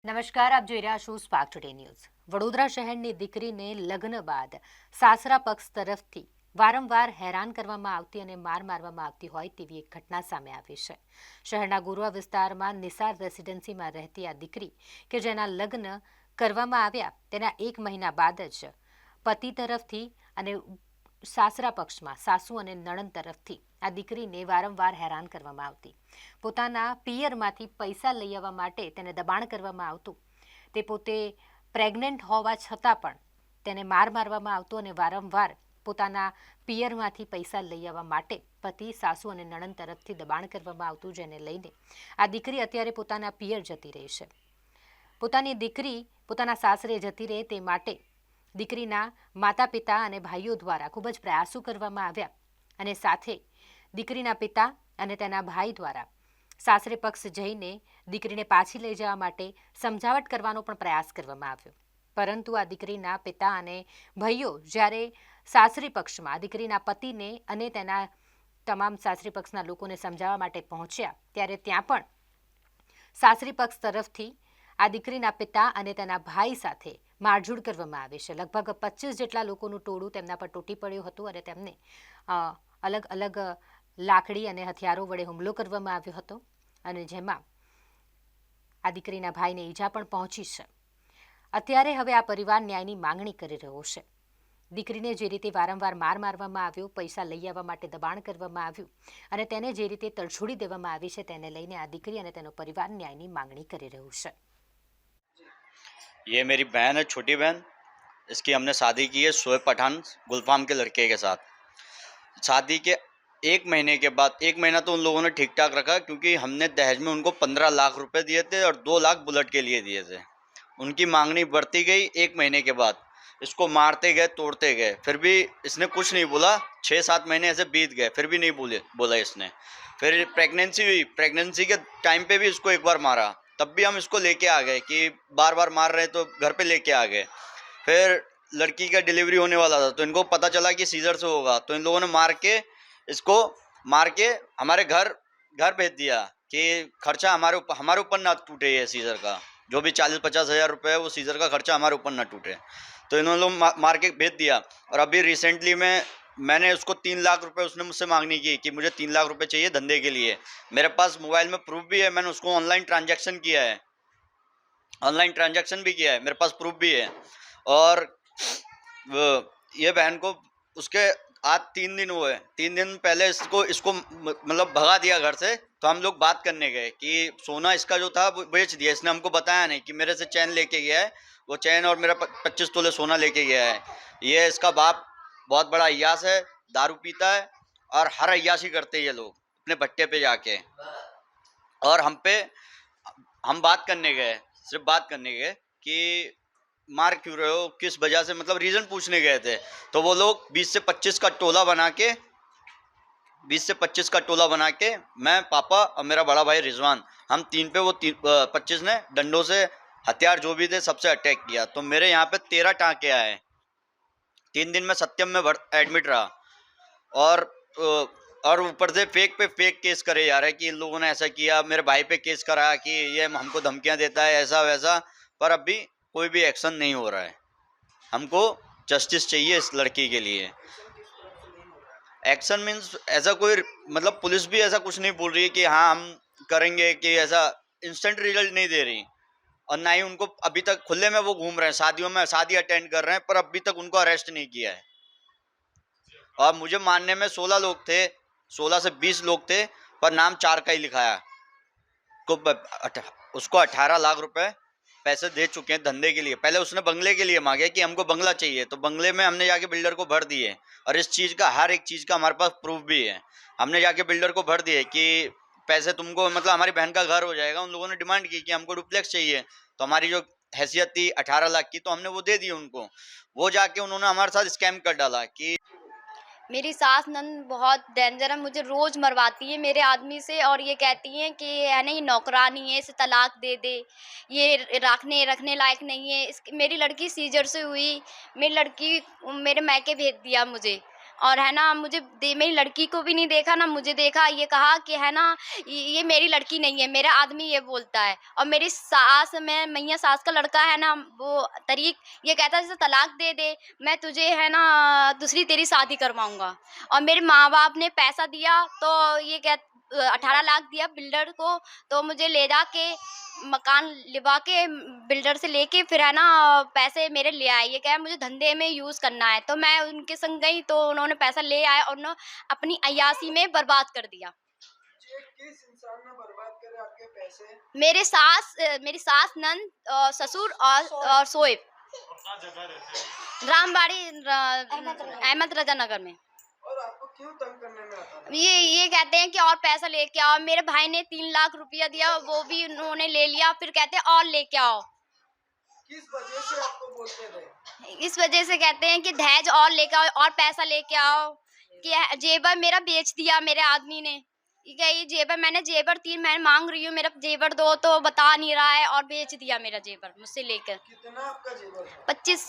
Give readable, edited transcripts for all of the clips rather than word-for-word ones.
નમસ્કાર, આપ જોઈ રહ્યા છો સ્પાર્ક ટુડે ન્યૂઝ. વડોદરા શહેરની દીકરીને લગ્ન બાદ સાસરા પક્ષ તરફથી વારંવાર હેરાન કરવામાં આવતી અને મારવામાં આવતી હોય તેવી એક ઘટના સામે આવી છે. શહેરના ગોરવા વિસ્તારમાં નિસાર રેસિડેન્સીમાં રહેતી આ દીકરી કે જેના લગ્ન કરવામાં આવ્યા તેના 1 મહિના બાદ જ પતિ તરફથી અને સાસરા પક્ષમાં સાસુ અને નણંદ તરફથી આ દીકરીને વારંવાર હેરાન કરવામાં આવતી. પોતાના પિયરમાંથી પૈસા લઈ આવવા માટે તેને દબાણ કરવામાં આવતું. તે પોતે પ્રેગ્નન્ટ હોવા છતાં પણ તેને મારવામાં આવતો અને વારંવાર પોતાના પિયરમાંથી પૈસા લઈ આવવા માટે પતિ, સાસુ અને નણંદ તરફથી દબાણ કરવામાં આવતું, જેને લઈને આ દીકરી અત્યારે પોતાના પિયર જતી રહી છે. પોતાની દીકરી પોતાના સાસરે જતી રહે તે માટે દીકરીના માતા પિતા અને ભાઈઓ દ્વારા ખૂબ જ પ્રયાસો કરવામાં આવ્યા અને સાથે દીકરીના પિતા અને તેના ભાઈ દ્વારા સાસરે પક્ષ જઈને દીકરીને પાછી લઈ જવા માટે સમજાવટ કરવાનો પણ પ્રયાસ કરવામાં આવ્યો. પરંતુ આ દીકરીના પિતા અને ભાઈઓ જ્યારે સાસરી પક્ષમાં દીકરીના પતિને અને તેના તમામ સાસરી પક્ષના લોકોને સમજાવવા માટે પહોંચ્યા ત્યારે ત્યાં પણ સાસરી પક્ષ તરફથી આ દીકરીના પિતા અને તેના ભાઈ સાથે મારઝૂડ કરવામાં આવી છે. લગભગ 25 જેટલા લોકોનું ટોળું તેમના પર તૂટી પડ્યું હતું અને તેમને અલગ અલગ લાકડી અને હથિયારો વડે હુમલો કરવામાં આવ્યો હતો અને જેમાં આ દીકરીના ભાઈને ઈજા પણ પહોંચી છે. અત્યારે હવે આ પરિવાર ન્યાયની માંગણી કરી રહ્યો છે. દીકરીને જે રીતે વારંવાર મારવામાં આવ્યો, પૈસા લઈ આવવા માટે દબાણ કરવામાં આવ્યું અને તેને જે રીતે તડછોડી દેવામાં આવી છે તેને લઈને આ દીકરી અને તેનો પરિવાર ન્યાયની માંગણી કરી રહ્યું છે. ये मेरी बहन है, छोटी बहन. इसकी हमने शादी की है शोएब पठान गुलफाम के लड़के के साथ. शादी के 1 महीने के बाद, 1 महीना तो उन लोगों ने ठीक ठाक रखा क्योंकि हमने दहेज में उनको 15 लाख रुपए दिए थे और 2 लाख बुलेट के लिए दिए थे. उनकी मांगनी बढ़ती गई. 1 महीने के बाद इसको मारते गए, तोड़ते गए, फिर भी इसने कुछ नहीं बोला. 6-7 महीने ऐसे बीत गए, फिर भी नहीं बोला इसने. फिर प्रेगनेंसी हुई. प्रेगनेंसी के टाइम पे भी इसको एक बार मारा, तब भी हम इसको लेके आ गए कि बार बार मार रहे तो घर पे लेके आ गए. फिर लड़की का डिलीवरी होने वाला था तो इनको पता चला कि सीजर से होगा, तो इन लोगों ने इसको मार के हमारे घर भेज दिया कि खर्चा हमारे ऊपर ना टूटे. ये सीजर का जो भी 40-50 हज़ार रुपये है वो सीजर का खर्चा हमारे ऊपर ना टूटे. तो इन्होंने लोग मार के भेज दिया. और अभी रिसेंटली मैंने उसको 3 लाख रुपए उसने मुझसे मांगनी की कि मुझे 3 लाख रुपए चाहिए धंधे के लिए. मेरे पास मोबाइल में प्रूफ भी है, मैंने उसको ऑनलाइन ट्रांजैक्शन किया है, ऑनलाइन ट्रांजैक्शन भी किया है, मेरे पास प्रूफ भी है. और ये बहन को उसके आज 3 दिन हुए. 3 दिन पहले इसको मतलब भगा दिया घर से. तो हम लोग बात करने गए कि सोना इसका जो था वो बेच दिया. इसने हमको बताया नहीं कि मेरे से चैन लेके गया है, वो चैन और मेरा 25 तोले सोना लेके गया है. ये इसका बाप बहुत बड़ा अय्यास है, दारू पीता है और हर अय्याशी करते हैं ये लोग अपने भट्टे पे जाके. और हम बात करने गए, सिर्फ बात करने गए कि मार क्यों रहे हो, किस वजह से, मतलब रीज़न पूछने गए थे. तो वो लोग 20 से 25 का टोला बना के मैं, पापा और मेरा बड़ा भाई रिजवान, हम 3 पे, वो 25 ने डंडों से, हथियार जो भी थे सबसे अटैक किया. तो मेरे यहाँ पे 13 टाँके आए. 3 दिन में सत्यम में एडमिट रहा. और ऊपर से फेक पे फेक केस करे जा रहे हैं कि इन लोगों ने ऐसा किया. मेरे भाई पे केस करा कि ये हमको धमकियां देता है, ऐसा वैसा. पर अभी कोई भी एक्शन नहीं हो रहा है. हमको जस्टिस चाहिए इस लड़की के लिए. एक्शन मीन्स ऐसा कोई, मतलब पुलिस भी ऐसा कुछ नहीं बोल रही है कि हाँ हम करेंगे, कि ऐसा इंस्टेंट रिजल्ट नहीं दे रही. और ना ही उनको अभी तक खुले में वो घूम रहे हैं, शादियों में शादी अटेंड कर रहे हैं, पर अभी तक उनको अरेस्ट नहीं किया है. और मुझे मानने में 16 लोग थे, 16 से 20 लोग थे, पर नाम 4 का ही लिखाया. उसको 18 लाख रुपए पैसे दे चुके हैं धंधे के लिए. पहले उसने बंगले के लिए मांगे कि हमको बंगला चाहिए, तो बंगले में हमने जाके बिल्डर को भर दिए. और इस चीज़ का, हर एक चीज़ का हमारे पास प्रूफ भी है. हमने जाके बिल्डर को भर दिए कि पैसे तुमको, मतलब हमारी बहन का घर हो जाएगा. उन लोगों ने डिमांड की कि हमको डुप्लेक्स चाहिए. तो हमारी जो हैसियत थी 18 लाख की, तो हमने वो दे दी उनको. वो जाके उन्होंने हमारे साथ स्कैम कर डाला कि मेरी सास नंद बहुत डेंजर है, मुझे रोज़ मरवाती है मेरे आदमी से और ये कहती हैं कि है ना ये नौकरानी है, इसे तलाक दे दे, ये रखने लायक नहीं है. मेरी लड़की सीजर से हुई, मेरी लड़की मेरे मैके भेज दिया मुझे. और है ना मुझे मेरी लड़की को भी नहीं देखा, ना मुझे देखा। ये कहा कि है ना ये मेरी लड़की नहीं है, मेरा आदमी ये बोलता है। और मेरी सास, मैं मैया सास का लड़का है ना, वो तरीक ये कहता है जैसे तलाक दे दे, मैं तुझे है ना दूसरी तेरी शादी करवाऊंगा। और मेरे माँ बाप ने पैसा दिया तो ये 18 लाख दिया बिल्डर को, तो मुझे ले जाके मकान लिवा के बिल्डर से लेके फिर है ना पैसे मेरे ले आए। ये क्या मुझे धंधे में यूज़ करना है, तो मैं उनके संग गई तो उन्होंने पैसा ले आए और उन्होंने अपनी अय्यासी में बर्बाद कर दिया। किस इंसान ने बर्बाद करे आपके पैसे? मेरी सास, नंद, ससुर और सोएब। रामबाड़ी अहमद रजा नगर में। और आपको क्यों तंग करने में आता है? ये कहते हैं कि और पैसा लेके आओ। मेरे भाई ने 3 लाख रुपया दिया, वो भी उन्होंने ले लिया। फिर कहते हैं और लेके आओ। किस वजह से आपको बोलते थे? इस वजह से कहते हैं कि दहेज और लेके आओ और पैसा लेके आओ। कि जेवर मेरा बेच दिया मेरे आदमी ने। ये जेवर मैंने 3 महीने मांग रही हूँ, मेरा जेवर दो, तो बता नहीं रहा है और बेच दिया मेरा जेवर मुझसे लेकर। कितना आपका जेवर है?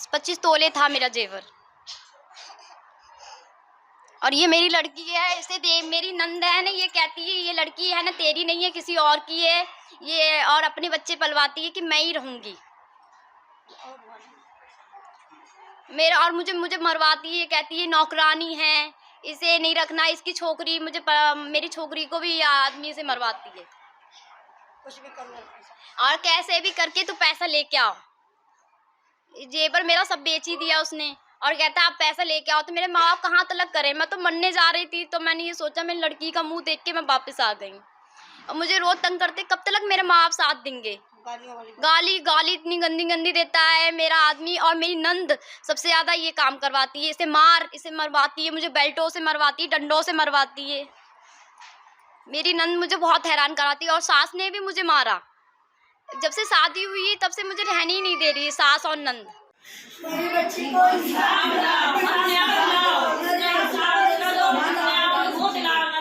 25 तोले था मेरा जेवर। और ये मेरी लड़की है, इसे मेरी नंद है ना, ये कहती है ये लड़की है ना तेरी नहीं है, किसी और की है ये, और अपने बच्चे पलवाती है कि मैं ही रहूंगी मेरा। और मुझे मरवाती है, ये कहती है नौकरानी है, इसे नहीं रखना। इसकी छोकरी मेरी छोकरी को भी आदमी से मरवाती है। कुछ भी कर और कैसे भी करके तू पैसा लेके आओ। जेवर मेरा सब बेच ही दिया उसने और कहता आप पैसा लेके आओ। तो मेरे माँ बाप कहाँ तलक करे, मैं तो मरने जा रही थी, तो मैंने ये सोचा मेरी लड़की का मुंह देख के मैं वापस आ गई। और मुझे रोज तंग करते, कब तक मेरे माँ बाप साथ देंगे। गाली इतनी गंदी देता है मेरा आदमी। और मेरी नंद सबसे ज्यादा ये काम करवाती है, इसे मरवाती है, मुझे बेल्टों से मरवाती है, डंडों से मरवाती है। मेरी नंद मुझे बहुत हैरान कराती है। और सास ने भी मुझे मारा। जब से शादी हुई है तब से मुझे रहने ही नहीं दे रही है सास और नंद। मेरी बच्ची को इंसाफ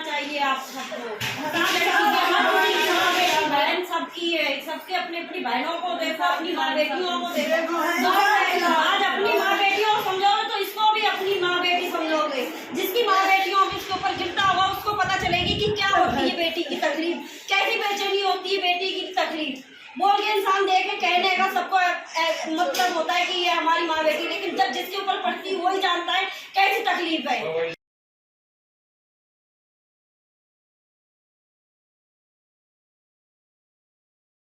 चाहिए आप सबको। बहन सबकी है, सबके अपनी अपनी बहनों को देखो, अपनी माँ बेटियों को देखो। आज अपनी माँ बेटियों को समझोगे तो इसको भी अपनी माँ बेटी समझोगे। जिसकी माँ बेटियों में इसके ऊपर गिरता होगा उसको पता चलेगी कि क्या होती है बेटी की तकलीफ, कैसी बेचैनी होती है बेटी की तकलीफ। बोल के इंसान देखे कहने का सबको मतलब होता है कि ये हमारी माँ बेटी, लेकिन जब जिसके ऊपर पड़ती है वही जानता है कैसी तकलीफ है।